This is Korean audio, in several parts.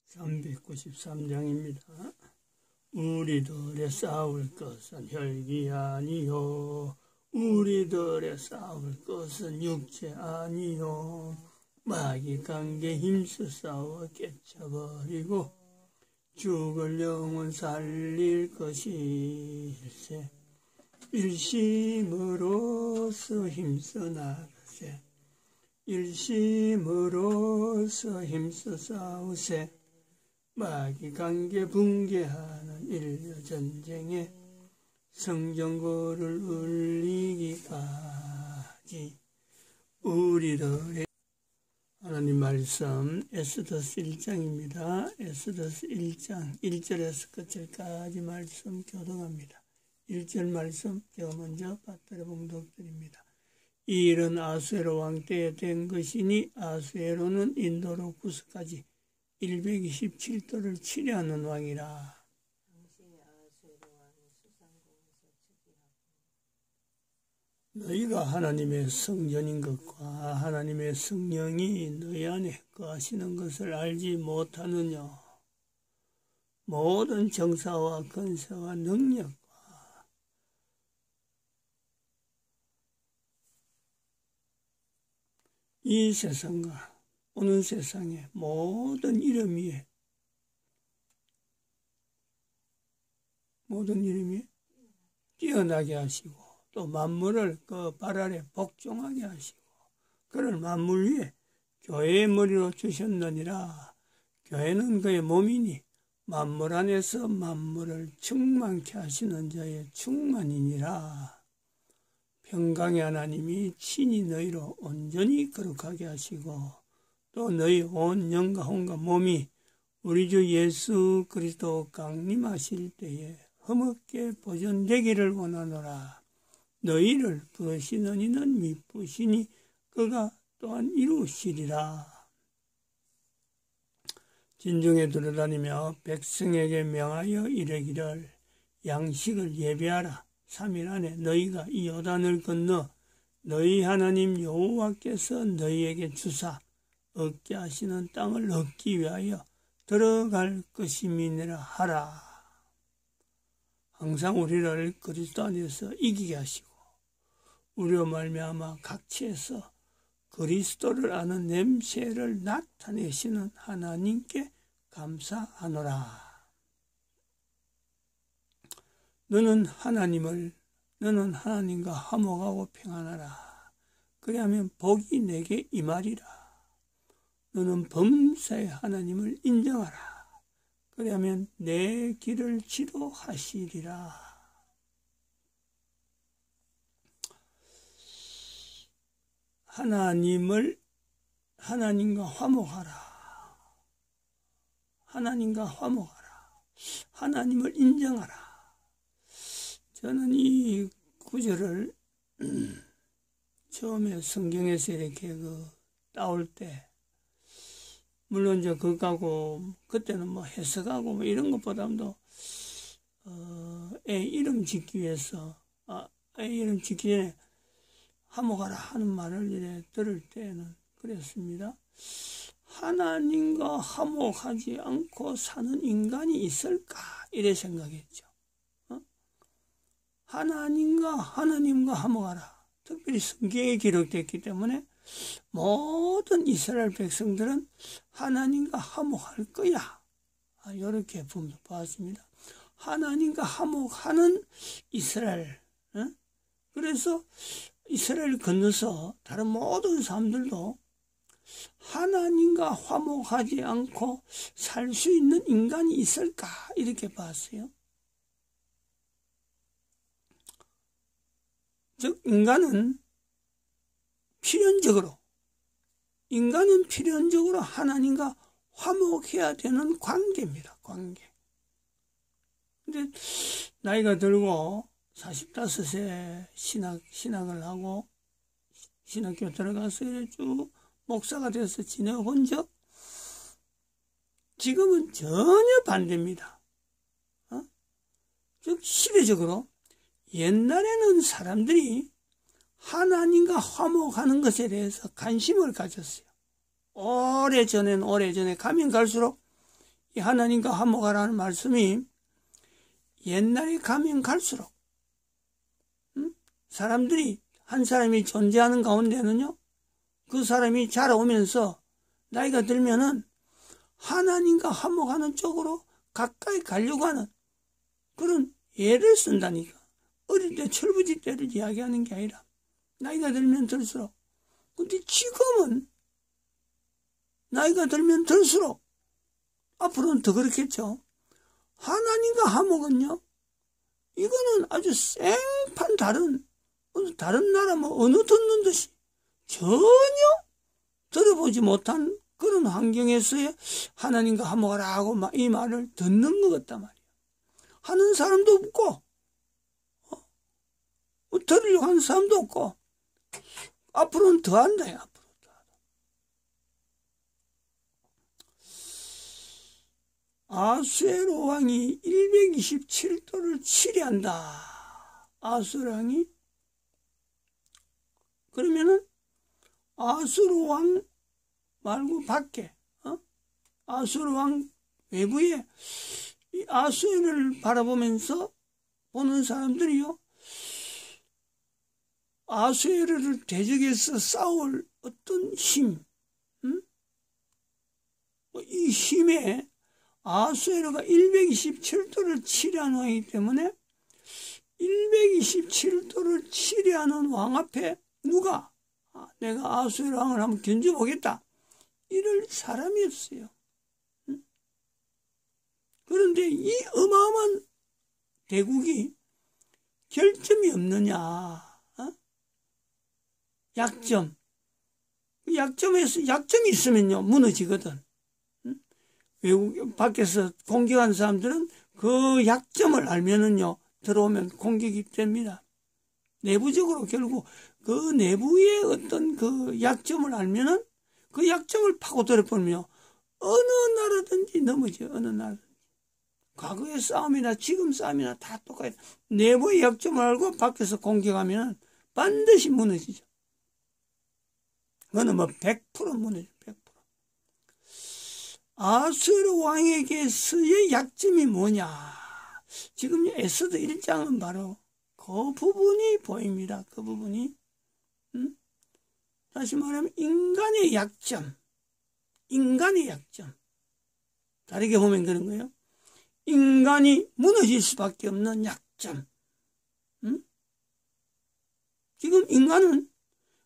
393장입니다. 우리들의 싸울 것은 혈기 아니요 우리들의 싸울 것은 육체 아니요 마귀 관계 힘써 싸워 깨쳐버리고 죽을 영혼 살릴 것일세. 일심으로서 힘써 나가세. 일심으로서 힘써 싸우세. 마귀 관계 붕괴하는 인류전쟁에 성전고를 울리기까지 우리들의 하나님 말씀 에스더서 1장입니다. 에스더서 1장 1절에서 끝절까지 말씀 교독합니다. 1절 말씀 제가 먼저 받들어 봉독드립니다. 이 일은 아수에로 왕 때에 된 것이니 아수에로는 인도로 구스까지 127도를 치려하는 왕이라. 너희가 하나님의 성전인 것과 하나님의 성령이 너희 안에 거하시는 것을 알지 못하느냐. 모든 정사와 권세와 능력과 이 세상과 오는 세상의 모든 이름 위에 뛰어나게 하시고 또 만물을 그 발 아래 복종하게 하시고 그를 만물 위에 교회의 머리로 주셨느니라. 교회는 그의 몸이니 만물 안에서 만물을 충만케 하시는 자의 충만이니라. 평강의 하나님이 친히 너희로 온전히 거룩하게 하시고 또 너희 온 영과 혼과 몸이 우리 주 예수 그리스도 강림하실 때에 흠없게 보존되기를 원하노라. 너희를 부으시는 이는 미쁘시니 그가 또한 이루시리라. 진중에 돌아다니며 백성에게 명하여 이르기를 양식을 예배하라. 3일 안에 너희가 이 요단을 건너 너희 하나님 여호와께서 너희에게 주사 얻게 하시는 땅을 얻기 위하여 들어갈 것임이니라 하라. 항상 우리를 그리스도 안에서 이기게 하시고 우리로 말미암아 각처에서 그리스도를 아는 냄새를 나타내시는 하나님께 감사하노라. 너는 하나님과 화목하고 평안하라. 그리하면 복이 내게 임하리라. 너는 범사의 하나님을 인정하라. 그리하면 내 길을 지도하시리라. 하나님과 화목하라. 하나님과 화목하라. 하나님을 인정하라. 저는 이 구절을 처음에 성경에서 이렇게 따올 때 물론 그때는 뭐 해석하고 뭐 이런 것보다도 애 이름 짓기 위해서 애 이름 짓기 전에 화목하라 하는 말을 이래 들을 때는 그랬습니다. 하나님과 화목하지 않고 사는 인간이 있을까 이래 생각했죠. 하나님과 화목하라. 특별히 성경에 기록됐기 때문에 모든 이스라엘 백성들은 하나님과 화목할 거야. 이렇게 보았습니다. 하나님과 화목하는 이스라엘. 그래서 이스라엘을 건너서 다른 모든 사람들도 하나님과 화목하지 않고 살 수 있는 인간이 있을까 이렇게 봤어요. 즉 인간은 필연적으로 하나님과 화목해야 되는 관계입니다. 관계. 근데 나이가 들고 45세 신학을 하고 신학교 들어가서 쭉 목사가 돼서 지내본 적 지금은 전혀 반대입니다. 즉 시대적으로 옛날에는 사람들이 하나님과 화목하는 것에 대해서 관심을 가졌어요. 오래전에 가면 갈수록 이 하나님과 화목하라는 말씀이 옛날에 가면 갈수록 사람들이 한 사람이 존재하는 가운데는요, 그 사람이 자라오면서 나이가 들면은 하나님과 화목하는 쪽으로 가까이 가려고 하는 그런 예를 쓴다니까. 어릴 때 철부지 때를 이야기하는 게 아니라 나이가 들면 들수록. 근데 지금은 나이가 들면 들수록 앞으로는 더 그렇겠죠. 하나님과 화목은요, 이거는 아주 생판 다른 나라 뭐 어느 듣는 듯이 전혀 들어보지 못한 그런 환경에서의 하나님과 화목하라고 이 말을 듣는 것 같단 말이에요. 하는 사람도 없고, 들으려고 하는 사람도 없고, 앞으로는 더 한다, 앞으로 더 한다. 아수에로 왕이 127도를 치리한다. 아수에로 왕이? 그러면은, 아수르 왕 말고 밖에, 아수르 왕 외부에 이 아수에를 바라보면서 보는 사람들이요, 아수에르를 대적해서 싸울 어떤 힘, 이 힘에 아수에르가 127도를 치리하는 왕이기 때문에 127도를 치리하는 왕 앞에 누가 내가 아수에르 왕을 한번 견뎌보겠다 이럴 사람이 없어요. 그런데 이 어마어마한 대국이 결점이 없느냐, 약점. 약점이 있으면요, 무너지거든. 외국, 밖에서 공격한 사람들은 그 약점을 알면은요, 들어오면 공격이 됩니다. 내부적으로 결국 그 내부의 어떤 그 약점을 알면은 그 약점을 파고들어버리면 어느 나라든지 넘어져요, 어느 나라든지. 과거의 싸움이나 지금 싸움이나 다 똑같아요. 내부의 약점을 알고 밖에서 공격하면 반드시 무너지죠. 그거는 뭐 100% 무너져, 100%. 아수르 왕에게서의 약점이 뭐냐? 지금 에스더 1장은 바로 그 부분이 보입니다. 그 부분이. 다시 말하면 인간의 약점. 인간의 약점. 다르게 보면 그런 거예요. 인간이 무너질 수밖에 없는 약점. 지금 인간은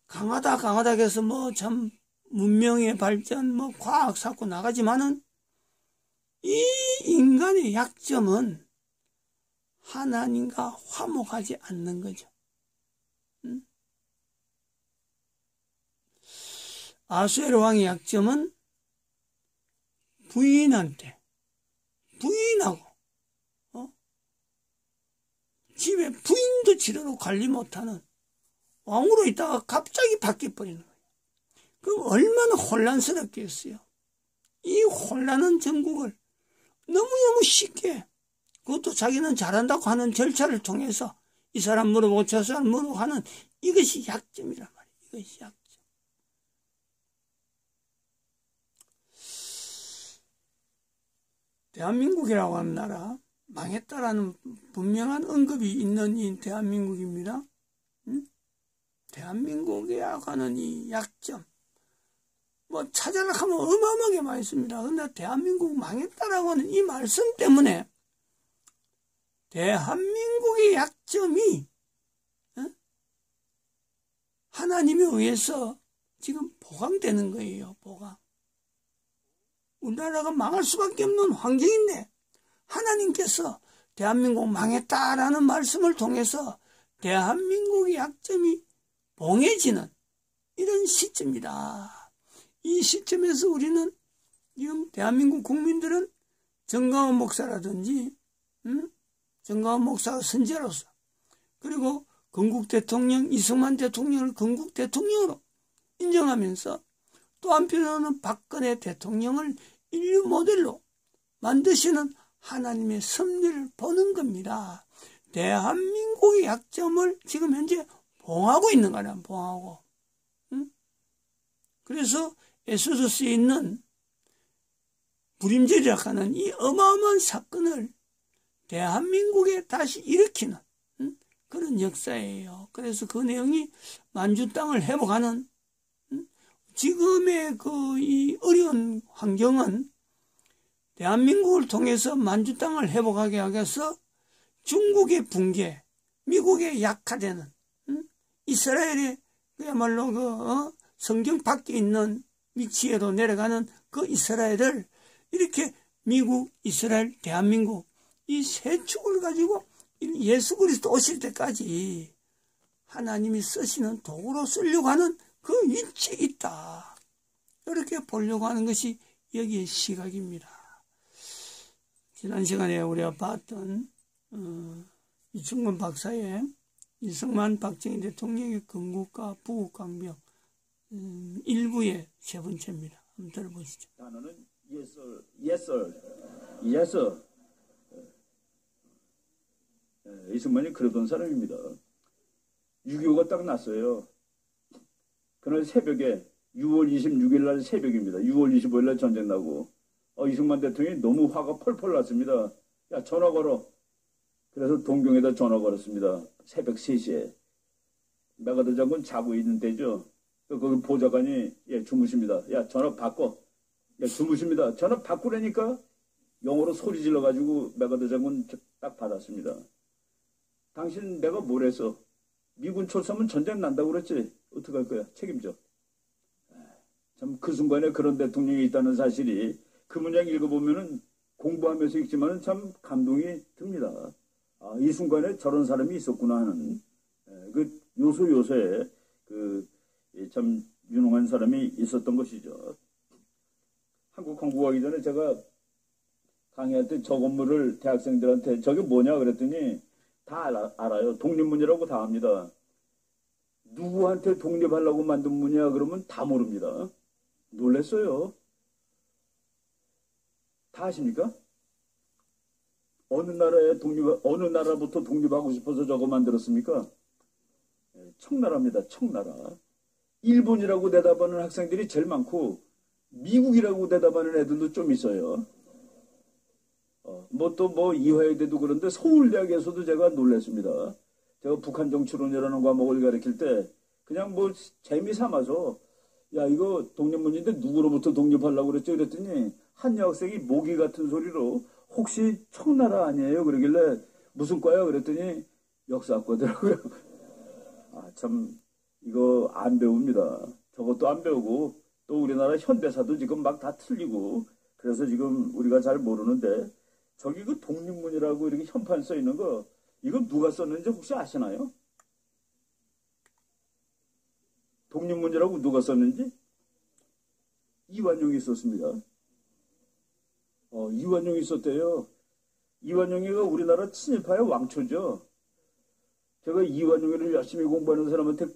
강하다 해서 뭐 참 문명의 발전, 뭐 과학 쌓고 나가지만은 이 인간의 약점은 하나님과 화목하지 않는 거죠. 아수에르 왕의 약점은 부인하고 집에 부인도 제대로 관리 못하는 왕으로 있다가 갑자기 바뀌어버리는 거예요. 그럼 얼마나 혼란스럽겠어요. 이 혼란한 전국을 너무너무 쉽게, 그것도 자기는 잘한다고 하는 절차를 통해서 이 사람 물어보고 저 사람 물어보고 하는 이것이 약점이란 말이에요. 이것이 약점. 대한민국이라고 하는 나라, 망했다라는 분명한 언급이 있는 이 대한민국입니다. 대한민국이라고 하는 이 약점, 뭐 찾아라 하면 어마어마하게 많이 있습니다. 그런데 대한민국 망했다라고 하는 이 말씀 때문에 대한민국의 약점이 하나님에 의해서 지금 보강되는 거예요. 보강. 우리나라가 망할 수밖에 없는 환경인데 하나님께서 대한민국 망했다라는 말씀을 통해서 대한민국의 약점이 봉해지는 이런 시점이다. 이 시점에서 우리는 지금 대한민국 국민들은 정강원 목사라든지 정강원 목사가 선제로서, 그리고 건국 대통령 이승만 대통령을 건국 대통령으로 인정하면서 또 한편으로는 박근혜 대통령을 인류 모델로 만드시는 하나님의 섭리를 보는 겁니다. 대한민국의 약점을 지금 현재 봉하고 있는 거란, 봉하고. 그래서 에스더서에 있는 불임절이라 하는 이 어마어마한 사건을 대한민국에 다시 일으키는 그런 역사예요. 그래서 그 내용이 만주 땅을 회복하는 지금의 이 어려운 환경은 대한민국을 통해서 만주 땅을 회복하게 하기 위해서 중국의 붕괴, 미국의 약화되는 이스라엘의 그야말로 성경 밖에 있는 위치에로 내려가는 그 이스라엘을 이렇게 미국, 이스라엘, 대한민국 이 세 축을 가지고 예수 그리스도 오실 때까지 하나님이 쓰시는 도구로 쓰려고 하는 그 위치에 있다. 이렇게 보려고 하는 것이 여기의 시각입니다. 지난 시간에 우리가 봤던 이충근 박사의 이승만 박정희 대통령의 건국과 부국강병 일부의 세 번째입니다. 한번 들어보시죠. 단어는 yes. 이승만이 그러던 사람입니다. 6.25가 딱 났어요. 그날 새벽에 6월 26일 날 새벽입니다. 6월 25일 날 전쟁 나고 이승만 대통령이 너무 화가 펄펄 났습니다. 야, 전화 걸어. 그래서 동경에다 전화 걸었습니다. 새벽 3시에. 메가더 장군 자고 있는 때죠. 거기 보좌관이 주무십니다. 야, 전화 바꿔. 야, 주무십니다. 전화 바꾸라니까 영어로 소리 질러가지고 메가더 장군 딱 받았습니다. 당신 내가 뭘 했어? 미군 출사하면 전쟁 난다고 그랬지? 어떡할 거야? 책임져. 참 그 순간에 그런 대통령이 있다는 사실이 그 문장 읽어보면은 공부하면서 읽지만은 참 감동이 듭니다. 이 순간에 저런 사람이 있었구나 하는 그 요소요소에 그 참 유능한 사람이 있었던 것이죠. 한국 건국하기 전에 제가 강의할 때 저 건물을 대학생들한테 저게 뭐냐 그랬더니 다 알아요. 독립문이라고 다 압니다. 누구한테 독립하려고 만든 문이야 그러면 다 모릅니다. 놀랬어요. 다 아십니까? 어느 나라부터 독립하고 싶어서 저거 만들었습니까? 청나라입니다. 청나라. 일본이라고 대답하는 학생들이 제일 많고 미국이라고 대답하는 애들도 좀 있어요. 이화여대도 그런데 서울대학에서도 제가 놀랐습니다. 제가 북한 정치론이라는 과목을 가르칠 때 그냥 재미삼아서 야 이거 독립문인데 누구로부터 독립하려고 그랬죠? 그랬더니 한 여학생이 모기 같은 소리로 혹시 청나라 아니에요? 그러길래 무슨 과요? 그랬더니 역사과더라고요. 참 이거 안 배웁니다. 저것도 안 배우고 또 우리나라 현대사도 지금 막 다 틀리고 그래서 지금 우리가 잘 모르는데 저기 그 독립문이라고 이렇게 현판 써 있는 거 이거 누가 썼는지 혹시 아시나요? 독립문이라고 누가 썼는지? 이완용이 썼습니다. 이완용이 썼대요. 이완용이가 우리나라 친일파의 왕초죠. 제가 이완용이를 열심히 공부하는 사람한테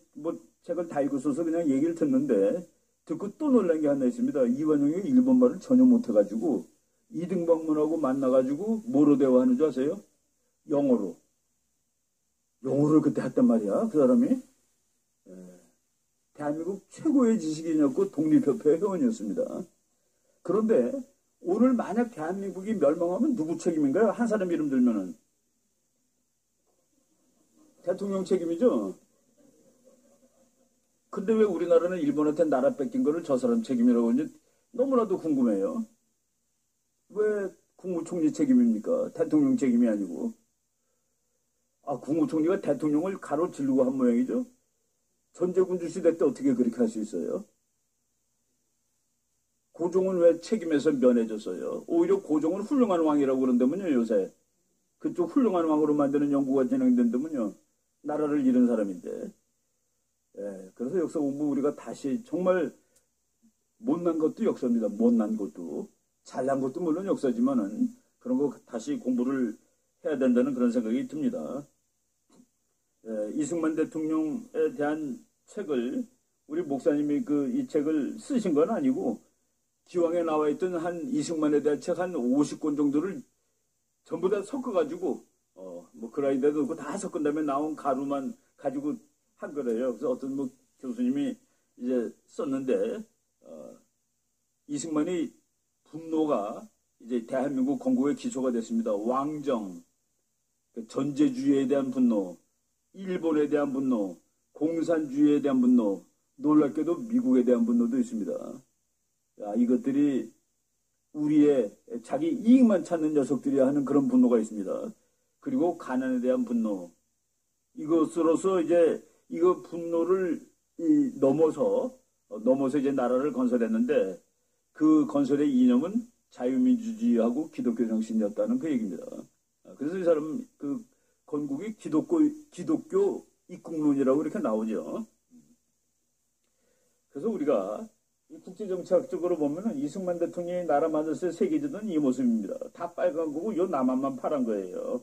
책을 다 읽었어서 그냥 얘기를 듣는데 듣고 또 놀란 게 하나 있습니다. 이완용이 일본말을 전혀 못해가지고 이등병문하고 만나가지고 뭐로 대화하는 줄 아세요? 영어로. 영어를 그때 했단 말이야. 그 사람이. 대한민국 최고의 지식인이었고 독립협회 회원이었습니다. 그런데 오늘 만약 대한민국이 멸망하면 누구 책임인가요? 한 사람 이름 들면은. 대통령 책임이죠? 근데 왜 우리나라는 일본한테 나라 뺏긴 거를 저 사람 책임이라고 하는지 너무나도 궁금해요. 왜 국무총리 책임입니까? 대통령 책임이 아니고. 국무총리가 대통령을 가로지르고 한 모양이죠? 전제군주 시대 때 어떻게 그렇게 할 수 있어요? 고종은 왜 책임에서 면해졌어요? 오히려 고종은 훌륭한 왕이라고 그런다면요, 요새. 그쪽 훌륭한 왕으로 만드는 연구가 진행된다면요. 나라를 잃은 사람인데. 그래서 역사 공부 우리가 다시 정말 못난 것도 역사입니다. 못난 것도. 잘난 것도 물론 역사지만은 그런 거 다시 공부를 해야 된다는 그런 생각이 듭니다. 이승만 대통령에 대한 책을 우리 목사님이 이 책을 쓰신 건 아니고 기왕에 나와 있던 한 이승만에 대한 책 한 50권 정도를 전부 다 섞어가지고 그라인데도 넣고 다 섞은 다음에 나온 가루만 가지고 한 거래요. 그래서 어떤 교수님이 이제 썼는데 이승만이 분노가 이제 대한민국 건국의 기초가 됐습니다. 왕정, 전제주의에 대한 분노, 일본에 대한 분노, 공산주의에 대한 분노, 놀랍게도 미국에 대한 분노도 있습니다. 야, 이것들이 우리의 자기 이익만 찾는 녀석들이 하는 그런 분노가 있습니다. 그리고 가난에 대한 분노. 이것으로서 이제 이거 분노를 넘어서 이제 나라를 건설했는데 그 건설의 이념은 자유민주주의하고 기독교 정신이었다는 그 얘기입니다. 그래서 이 사람 그 건국이 기독교 입국론이라고 이렇게 나오죠. 그래서 우리가 국제정치학적으로 보면은 이승만 대통령이 나라 만들었을 때 세계지도는 이 모습입니다. 다 빨간 거고 요 남한만 파란 거예요.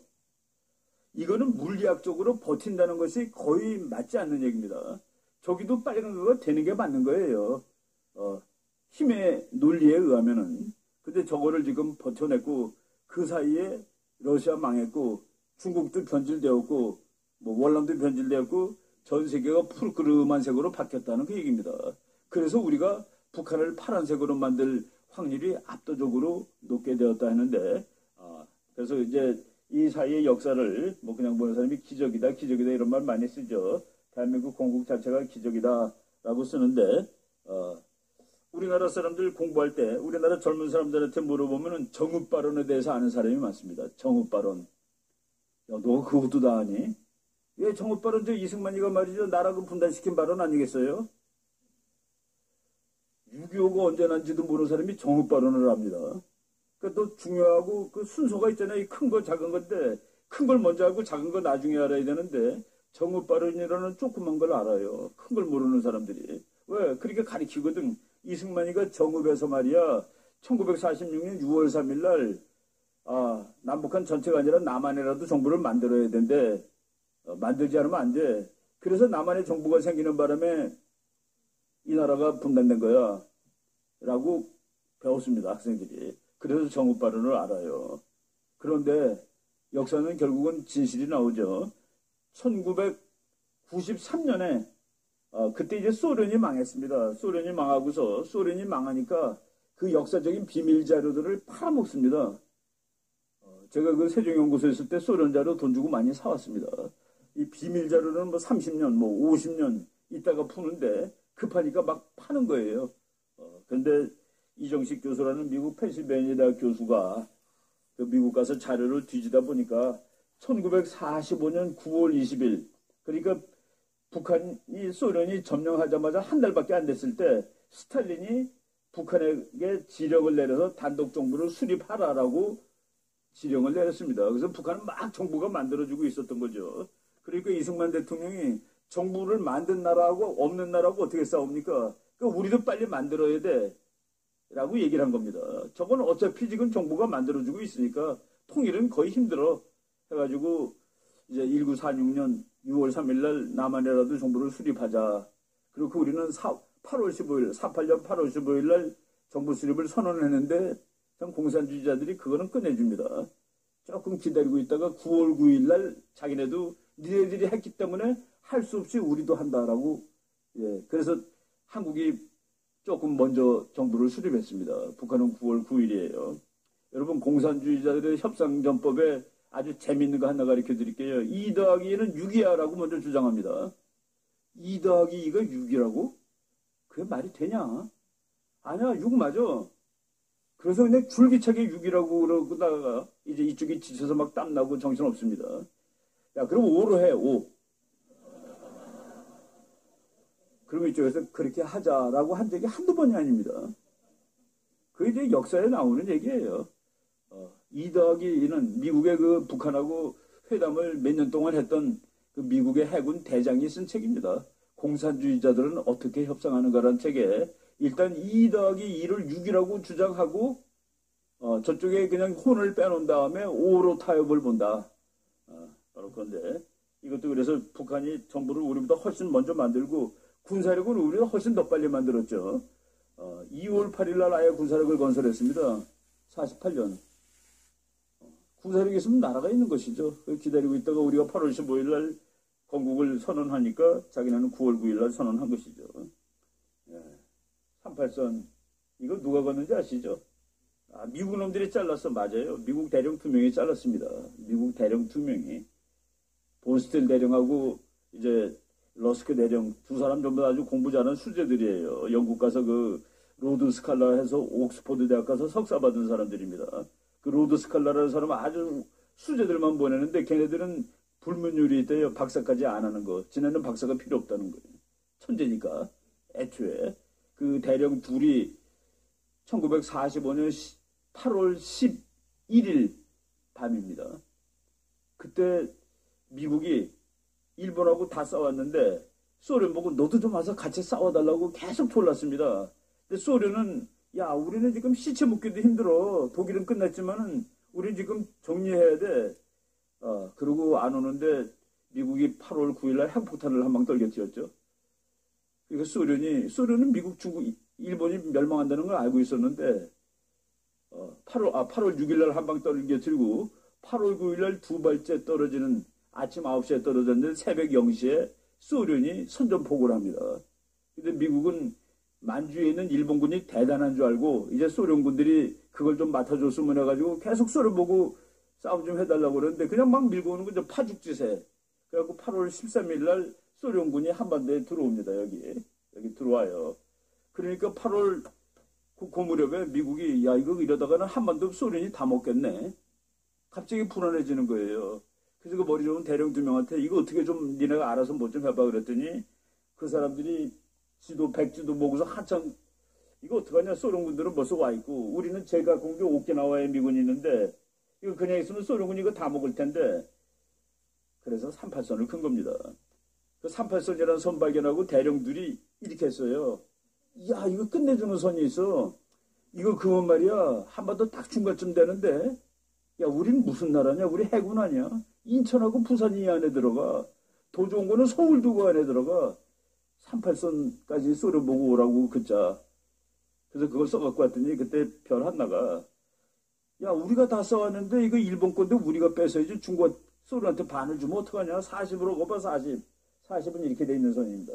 이거는 물리학적으로 버틴다는 것이 거의 맞지 않는 얘기입니다. 저기도 빨간 거가 되는 게 맞는 거예요. 힘의 논리에 의하면은. 근데 저거를 지금 버텨냈고 그 사이에 러시아 망했고 중국도 변질되었고 뭐 월남도 변질되었고 전 세계가 푸르크름한 색으로 바뀌었다는 그 얘기입니다. 그래서 우리가 북한을 파란색으로 만들 확률이 압도적으로 높게 되었다 했는데 그래서 이제 이 사이의 역사를 뭐 그냥 보는 사람이 기적이다 이런 말 많이 쓰죠. 대한민국 건국 자체가 기적이다라고 쓰는데 우리나라 사람들 공부할 때 우리나라 젊은 사람들한테 물어보면은 정읍발언에 대해서 아는 사람이 많습니다. 정읍발언. 야, 너 그것도 다 아니? 예, 정읍발언 저 이승만이가 말이죠. 나라를 분단시킨 발언 아니겠어요? 6.25가 언제 난지도 모르는 사람이 정읍발언을 합니다. 그러니까 또 중요하고 그 순서가 있잖아요. 큰 거 작은 건데 큰 걸 먼저 하고 작은 거 나중에 알아야 되는데 정읍발언이라는 조그만 걸 알아요. 큰 걸 모르는 사람들이. 왜? 그렇게 가리키거든. 이승만이가 정읍에서 말이야 1946년 6월 3일 날 남북한 전체가 아니라 남한이라도 정부를 만들어야 된대. 만들지 않으면 안 돼. 그래서 남한의 정부가 생기는 바람에 이 나라가 분단된 거야 라고 배웠습니다. 학생들이. 그래서 정읍발언을 알아요. 그런데 역사는 결국은 진실이 나오죠. 1993년에 그때 이제 소련이 망했습니다. 소련이 망하고서 소련이 망하니까 그 역사적인 비밀 자료들을 팔아먹습니다. 제가 그 세종연구소에 있을 때 소련 자료 돈 주고 많이 사왔습니다. 이 비밀 자료는 뭐 30년, 뭐 50년 있다가 푸는데 급하니까 막 파는 거예요. 그런데 이정식 교수라는 미국 펜실베니아 대학 교수가 그 미국 가서 자료를 뒤지다 보니까 1945년 9월 20일 그러니까 북한이 소련이 점령하자마자 한 달밖에 안 됐을 때 스탈린이 북한에게 지령을 내려서 단독 정부를 수립하라라고 지령을 내렸습니다. 그래서 북한은 막 정부가 만들어지고 있었던 거죠. 그러니까 이승만 대통령이 정부를 만든 나라하고 없는 나라하고 어떻게 싸웁니까? 그러니까 우리도 빨리 만들어야 돼 라고 얘기를 한 겁니다. 저건 어차피 지금 정부가 만들어지고 있으니까 통일은 거의 힘들어 해가지고 이제 1946년 6월 3일 날 남한이라도 정부를 수립하자. 그리고 우리는 8월 15일, 48년 8월 15일 날 정부 수립을 선언했는데 참 공산주의자들이 그거는 끝내줍니다. 조금 기다리고 있다가 9월 9일 날 자기네도 니네들이 했기 때문에 할 수 없이 우리도 한다라고 그래서 한국이 조금 먼저 정부를 수립했습니다. 북한은 9월 9일이에요. 여러분 공산주의자들의 협상전법에 아주 재밌는 거 하나 가르쳐 드릴게요. 2 더하기 2는 6이야 라고 먼저 주장합니다. 2 더하기 2가 6이라고? 그게 말이 되냐? 아니야 6 맞아. 그래서 그냥 줄기차게 6이라고 그러다가 이제 이쪽이 지쳐서 막 땀나고 정신없습니다. 야 그럼 5로 해 5. 그럼 이쪽에서 그렇게 하자라고 한 적이 한두 번이 아닙니다. 그게 이제 역사에 나오는 얘기예요. 2 더하기 2는 미국의 그 북한하고 회담을 몇 년 동안 했던 그 미국의 해군 대장이 쓴 책입니다. 공산주의자들은 어떻게 협상하는가라는 책에 일단 2 더하기 2를 6이라고 주장하고 저쪽에 그냥 혼을 빼놓은 다음에 5로 타협을 본다. 바로 그런데 이것도 그래서 북한이 정부를 우리보다 훨씬 먼저 만들고 군사력을 우리가 훨씬 더 빨리 만들었죠. 2월 8일 날 아예 군사력을 건설했습니다. 48년. 군사력이 있으면 나라가 있는 것이죠. 기다리고 있다가 우리가 8월 15일 날 건국을 선언하니까 자기네는 9월 9일 날 선언한 것이죠. 38선. 이거 누가 걷는지 아시죠? 미국 놈들이 잘랐어. 맞아요. 미국 대령 2명이 잘랐습니다. 미국 대령 2명이. 본스텔 대령하고 이제 러스크 대령 두 사람 전부 다 아주 공부 잘하는 수재들이에요. 영국 가서 그 로드 스칼라 해서 옥스퍼드 대학 가서 석사 받은 사람들입니다. 그 로드 스칼라라는 사람은 아주 수재들만 보내는데 걔네들은 불문율이 있대요. 박사까지 안 하는 거. 지네는 박사가 필요 없다는 거예요. 천재니까. 애초에. 그 대령 둘이 1945년 8월 11일 밤입니다. 그때 미국이 일본하고 다 싸웠는데 소련 보고 너도 좀 와서 같이 싸워달라고 계속 졸랐습니다. 근데 소련은 야 우리는 지금 시체 묻기도 힘들어. 독일은 끝났지만은 우리 지금 정리해야 돼. 그러고 안 오는데 미국이 8월 9일날 핵폭탄을 한 방 떨겨뜨렸죠. 그러니까 소련은 미국, 중국, 일본이 멸망한다는 걸 알고 있었는데 8월 6일날 한 방 떨겨뜨리고 8월 9일날 두 발째 떨어지는 아침 9시에 떨어졌는데 새벽 0시에 소련이 선전포고를 합니다. 근데 미국은 만주에 있는 일본군이 대단한 줄 알고 이제 소련군들이 그걸 좀 맡아줬으면 해가지고 계속 소련 보고 싸움 좀 해달라고 그러는데 그냥 막 밀고 오는 거죠. 파죽지세. 그래갖고 8월 13일 날 소련군이 한반도에 들어옵니다. 여기 들어와요. 그러니까 8월 그 무렵에 미국이 야 이거 이러다가는 한반도 소련이 다 먹겠네. 갑자기 불안해지는 거예요. 그래서 그 머리 좋은 대령 2명한테 이거 어떻게 좀 니네가 알아서 뭐 좀 해봐 그랬더니 그 사람들이 지도 백지도 보고서 한참 이거 어떡하냐. 소련군들은 벌써 와 있고 우리는 제가 공개 오키나와에 미군이 있는데 이거 그냥 있으면 소련군이 이거 다 먹을 텐데. 그래서 38선을 큰 겁니다. 그 38선이라는 선 발견하고 대령들이 이렇게 했어요. 야 이거 끝내주는 선이 있어. 이거 그건 말이야 한반도 딱 중간쯤 되는데 야 우린 무슨 나라냐. 우리 해군 아니야. 인천하고 부산이 이 안에 들어가. 더 좋은 거는 서울도 그 안에 들어가. 38선까지 소련 보고 오라고 글자. 그래서 그걸 써갖고 왔더니 그때 별 하나가 야 우리가 다 써왔는데 이거 일본 건데 우리가 뺏어야지. 중국 소련한테 반을 주면 어떡하냐. 40으로 거봐 40. 40은 이렇게 돼 있는 선입니다.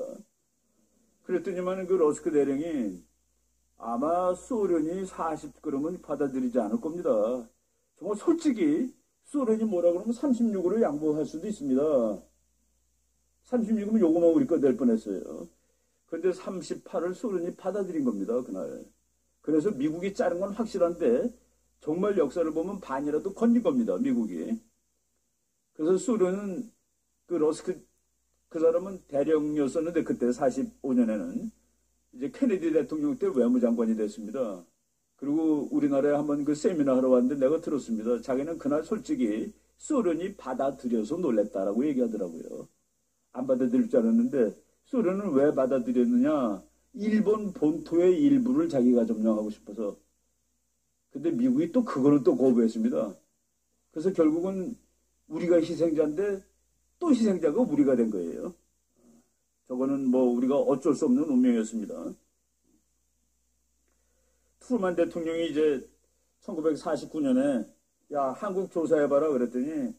그랬더니만 그 러스크 대령이 아마 소련이 40 그러면 받아들이지 않을 겁니다. 정말 솔직히 소련이 뭐라 그러면 36으로 양보할 수도 있습니다. 36이면 요거만 우리 거 될 뻔했어요. 그런데 38을 소련이 받아들인 겁니다. 그날. 그래서 미국이 자른 건 확실한데 정말 역사를 보면 반이라도 건진 겁니다. 미국이. 그래서 소련은 그 러스크 그 사람은 대령이었었는데 그때 45년에는 이제 케네디 대통령 때 외무장관이 됐습니다. 그리고 우리나라에 한번 그 세미나 하러 왔는데 내가 들었습니다. 자기는 그날 솔직히 소련이 받아들여서 놀랬다라고 얘기하더라고요. 안 받아들일 줄 알았는데 소련은 왜 받아들였느냐. 일본 본토의 일부를 자기가 점령하고 싶어서. 근데 미국이 또 그거는 또 거부했습니다. 그래서 결국은 우리가 희생자인데 또 희생자가 우리가 된 거예요. 저거는 뭐 우리가 어쩔 수 없는 운명이었습니다. 트루만 대통령이 이제 1949년에 야 한국 조사해봐라 그랬더니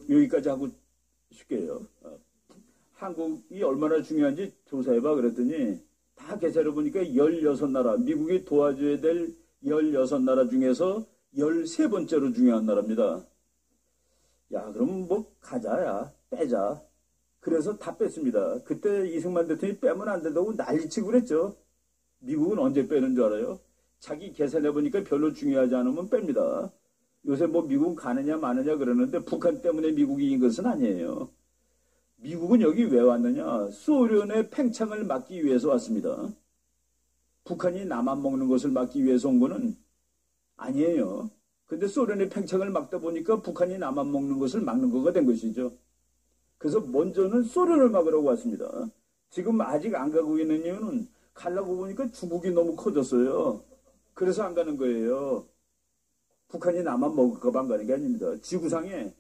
여기까지 하고 쉽게 해요. 한국이 얼마나 중요한지 조사해봐 그랬더니 다 계산해보니까 16나라 미국이 도와줘야 될 16나라 중에서 13번째로 중요한 나라입니다. 야 그럼 뭐 가자야 빼자. 그래서 다 뺐습니다. 그때 이승만 대통령이 빼면 안 된다고 난리치고 그랬죠. 미국은 언제 빼는 줄 알아요? 자기 계산해보니까 별로 중요하지 않으면 뺍니다. 요새 뭐 미국은 가느냐 마느냐 그러는데 북한 때문에 미국이 이긴 것은 아니에요. 미국은 여기 왜 왔느냐. 소련의 팽창을 막기 위해서 왔습니다. 북한이 남한 먹는 것을 막기 위해서 온 거는 아니에요. 근데 소련의 팽창을 막다 보니까 북한이 남한 먹는 것을 막는 거가 된 것이죠. 그래서 먼저는 소련을 막으려고 왔습니다. 지금 아직 안 가고 있는 이유는 가려고 보니까 중국이 너무 커졌어요. 그래서 안 가는 거예요. 북한이 남한 먹을까 봐 안 가는 게 아닙니다. 지구상에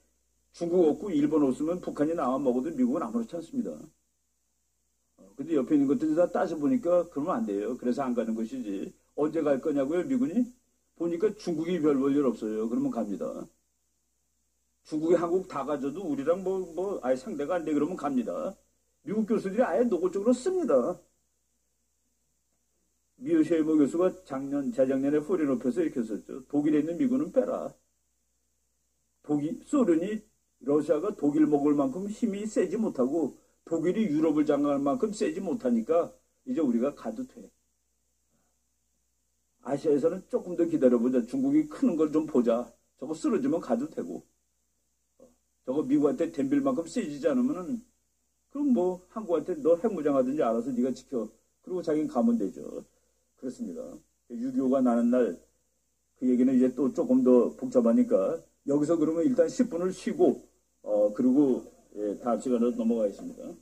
중국 없고 일본 없으면 북한이 남한 먹어도 미국은 아무렇지 않습니다. 근데 옆에 있는 것들이 다 따져보니까 그러면 안 돼요. 그래서 안 가는 것이지. 언제 갈 거냐고요, 미군이? 보니까 중국이 별 볼 일 없어요. 그러면 갑니다. 중국이 한국 다 가져도 우리랑 아예 상대가 안 돼 그러면 갑니다. 미국 교수들이 아예 노골적으로 씁니다. 미우셰이모 교수가 재작년에 소리 높여서 이렇게 썼죠. 독일에 있는 미군은 빼라. 소련이, 러시아가 독일 먹을 만큼 힘이 세지 못하고 독일이 유럽을 장악할 만큼 세지 못하니까 이제 우리가 가도 돼. 아시아에서는 조금 더 기다려보자. 중국이 크는 걸 좀 보자. 저거 쓰러지면 가도 되고. 저거 미국한테 덤빌 만큼 세지지 않으면은 그럼 뭐 한국한테 너 핵무장하든지 알아서 네가 지켜. 그리고 자기는 가면 되죠. 그렇습니다. 6.25가 나는 날 그 얘기는 이제 또 조금 더 복잡하니까 여기서 그러면 일단 10분을 쉬고 그리고 다음 시간으로 넘어가겠습니다.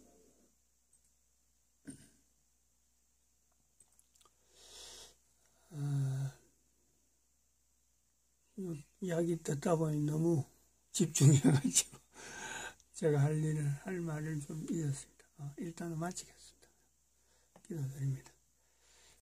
이야기 듣다 보니 너무 집중해가지고 제가 할 말을 좀 잊었습니다. 일단은 마치겠습니다. 기도드립니다.